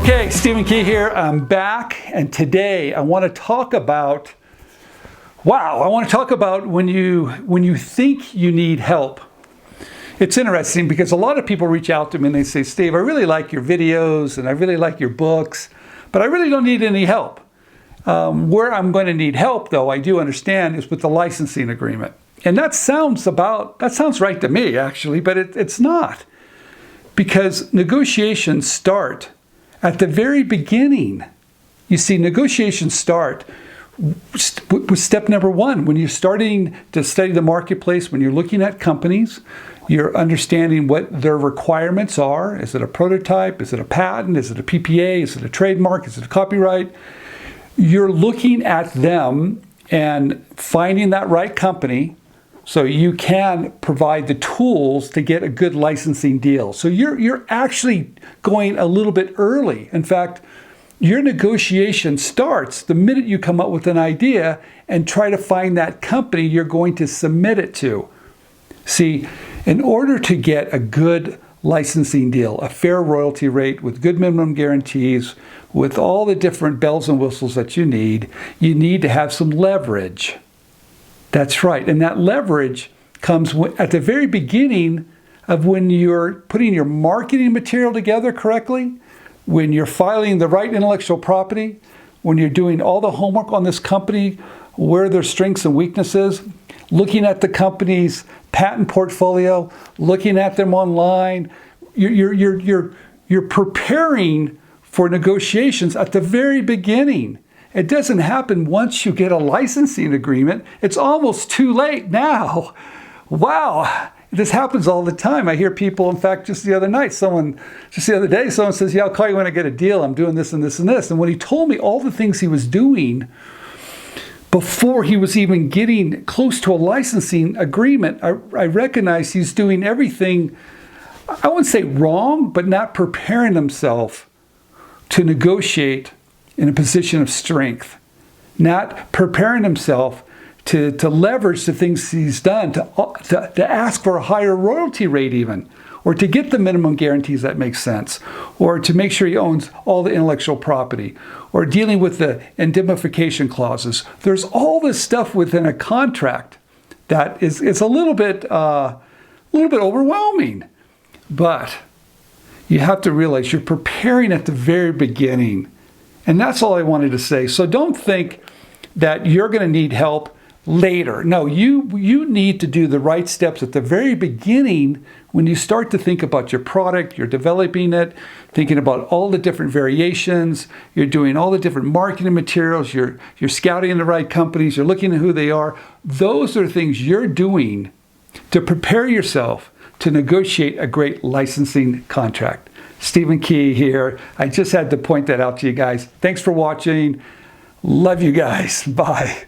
Okay, Stephen Key here. I'm back, and today I want to talk about, when you think you need help. It's interesting because a lot of people reach out to me and they say, Steve, I really like your videos and I really like your books, but I really don't need any help. Where I'm going to need help, though, I do understand, is with the licensing agreement. And that sounds right to me, actually, but it's not. Because negotiations start at the very beginning. You see, negotiations start with step number one. When you're starting to study the marketplace, when you're looking at companies, you're understanding what their requirements are. Is it a prototype? Is it a patent? Is it a PPA? Is it a trademark? Is it a copyright? You're looking at them and finding that right company so you can provide the tools to get a good licensing deal. So you're actually going a little bit early. In fact, your negotiation starts the minute you come up with an idea and try to find that company you're going to submit it to. See, in order to get a good licensing deal, a fair royalty rate with good minimum guarantees, with all the different bells and whistles that you need to have some leverage. That's right. And that leverage comes at the very beginning of when you're putting your marketing material together correctly, when you're filing the right intellectual property, when you're doing all the homework on this company, where their strengths and weaknesses, looking at the company's patent portfolio, looking at them online. You're preparing for negotiations at the very beginning. It doesn't happen once you get a licensing agreement. It's almost too late now. Wow, this happens all the time. I hear people, in fact, just the other day, someone says, yeah, I'll call you when I get a deal. I'm doing this and this and this. And when he told me all the things he was doing before he was even getting close to a licensing agreement, I recognized he's doing everything, I wouldn't say wrong, but not preparing himself to negotiate in a position of strength, not preparing himself to leverage the things he's done, to ask for a higher royalty rate even, or to get the minimum guarantees that make sense, or to make sure he owns all the intellectual property, or dealing with the indemnification clauses. There's all this stuff within a contract that is a little bit overwhelming. But you have to realize you're preparing at the very beginning. And that's all I wanted to say. So don't think that you're going to need help later. No, you need to do the right steps at the very beginning when you start to think about your product, you're developing it, thinking about all the different variations, you're doing all the different marketing materials, you're scouting the right companies, you're looking at who they are. Those are things you're doing to prepare yourself to negotiate a great licensing contract. Stephen Key here. I just had to point that out to you guys. Thanks for watching. Love you guys. Bye.